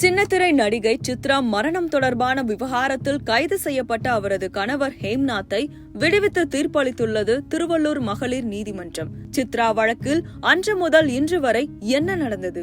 சின்னத்திரை நடிகை சித்ரா மரணம் தொடர்பான விவகாரத்தில் கைது செய்யப்பட்ட அவரது கணவர் ஹேம்நாத்தை விடுவித்து தீர்ப்பளித்துள்ளது திருவள்ளூர் மகளிர் நீதிமன்றம். சித்ரா வழக்கில் அன்று முதல் இன்று வரை என்ன நடந்தது,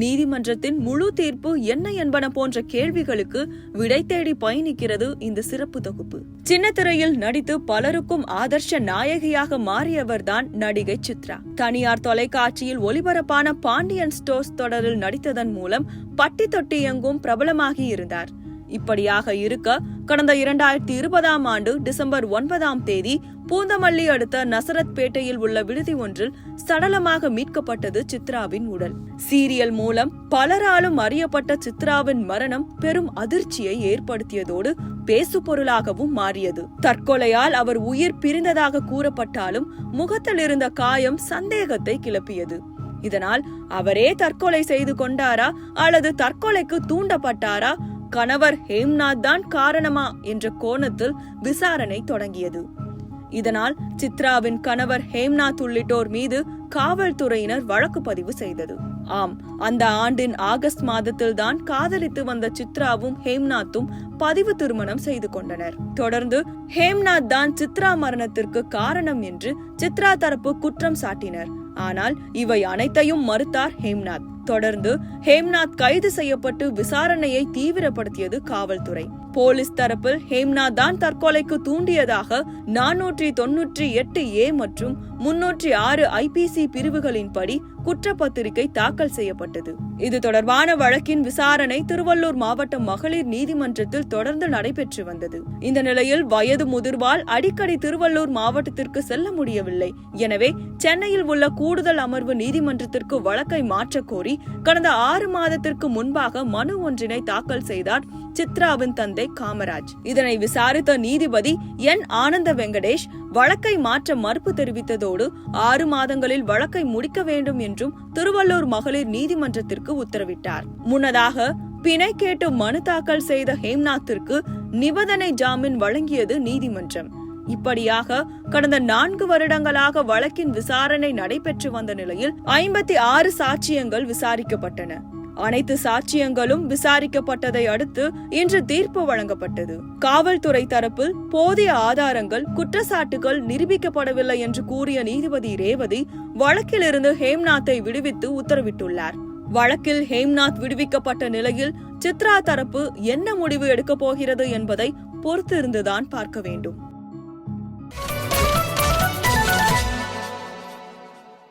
நீதிமன்றத்தின் முழு தீர்ப்பு என்ன என்பன போன்ற கேள்விகளுக்கு விடை தேடி பயணிக்கிறது இந்த சிறப்பு தொகுப்பு. சின்னத்திரையில் நடித்து பலருக்கும் ஆதர்ஷ நாயகியாக மாறியவர்தான் நடிகை சித்ரா. தனியார் தொலைக்காட்சியில் ஒளிபரப்பான பாண்டியன் ஸ்டோர்ஸ் தொடரில் நடித்ததன் மூலம் பட்டி தொட்டி எங்கும் பிரபலமாகி இருந்தார். இப்படியாக இருக்க கடந்த 2020ஆம் ஆண்டு டிசம்பர் 9ஆம் தேதி பூந்தமல்லி அடுத்த நசரத்பேட்டையில் உள்ள விடுதி ஒன்றில் சடலமாக மீட்கப்பட்டது சித்ராவின் உடல். சீரியல் மூலம் பலராலும் அறியப்பட்ட சித்ராவின் மரணம் பெரும் அதிர்ச்சியை ஏற்படுத்தியதோடு பேசுபொருளாகவும் மாறியது. தற்கொலையால் அவர் உயிர் பிரிந்ததாக கூறப்பட்டாலும் முகத்தில் இருந்த காயம் சந்தேகத்தை கிளப்பியது. இதனால் அவரே தற்கொலை செய்து கொண்டாரா அல்லது தற்கொலைக்கு தூண்டப்பட்டாரா, கணவர் ஹேம்நாத் தான் காரணமா என்ற கோணத்தில் விசாரணை தொடங்கியது. இதனால் சித்ராவின் கணவர் ஹேம்நாத் உள்ளிட்டோர் மீது காவல்துறையினர் வழக்கு பதிவு செய்தது. ஆம், அந்த ஆண்டின் ஆகஸ்ட் மாதத்தில் தான் காதலித்து வந்த சித்ராவும் ஹேம்நாத்தும் பதிவு திருமணம் செய்து கொண்டனர். தொடர்ந்து ஹேம்நாத் தான் சித்ரா மரணத்திற்கு காரணம் என்று சித்ரா தரப்பு குற்றம் சாட்டினர். ஆனால் இவை அனைத்தையும் மறுத்தார் ஹேம்நாத். தொடர்ந்து ஹேம்நாத் கைது செய்யப்பட்டு விசாரணையை தீவிரப்படுத்தியது காவல்துறை. போலீஸ் தரப்பில் ஹேம்நாத் தான் தற்கொலைக்கு தூண்டியதாக 498A மற்றும் 306 IPC பிரிவுகளின்படி குற்றப்பத்திரிகை தாக்கல் செய்யப்பட்டது. இது தொடர்பான வழக்கின் விசாரணை திருவள்ளூர் மாவட்ட மகளிர் நீதிமன்றத்தில் தொடர்ந்து நடைபெற்று வந்தது. இந்த நிலையில் வயது முதிர்வால் அடிக்கடி திருவள்ளூர் மாவட்டத்திற்கு செல்ல முடியவில்லை. எனவே சென்னையில் உள்ள கூடுதல் அமர்வு நீதிமன்றத்திற்கு வழக்கை மாற்றக் கோரி கடந்த 6 மாதத்திற்கு முன்பாக மனு ஒன்றினை தாக்கல் செய்தார் சித்ராவின் தந்தை காமராஜ். இதனை விசாரித்த நீதிபதி N. ஆனந்த வெங்கடேஷ் வழக்கை மாற்ற மறுப்பு தெரிவித்ததோடு 6 மாதங்களில் வழக்கை முடிக்க வேண்டும் என்றும் திருவள்ளூர் மகளிர் நீதிமன்றத்திற்கு உத்தரவிட்டார். முன்னதாக பிணை கேட்டு மனு தாக்கல் செய்த ஹேம்நாத்திற்கு நிபந்தனை ஜாமீன் வழங்கியது நீதிமன்றம். இப்படியாக கடந்த 4 வருடங்களாக வழக்கின் விசாரணை நடைபெற்று வந்த நிலையில் 56 சாட்சியங்கள் விசாரிக்கப்பட்டன. அனைத்து சாட்சியங்களும் விசாரிக்கப்பட்டதை அடுத்து இன்று தீர்ப்பு வழங்கப்பட்டது. காவல்துறை தரப்பில் போதிய ஆதாரங்கள், குற்றச்சாட்டுகள் நிரூபிக்கப்படவில்லை என்று கூறிய நீதிபதி ரேவதி வழக்கிலிருந்து ஹேம்நாத்தை விடுவித்து உத்தரவிட்டுள்ளார். வழக்கில் ஹேம்நாத் விடுவிக்கப்பட்ட நிலையில் சித்ரா தரப்பு என்ன முடிவு எடுக்கப் போகிறது என்பதை பொறுத்திருந்துதான் பார்க்க வேண்டும்.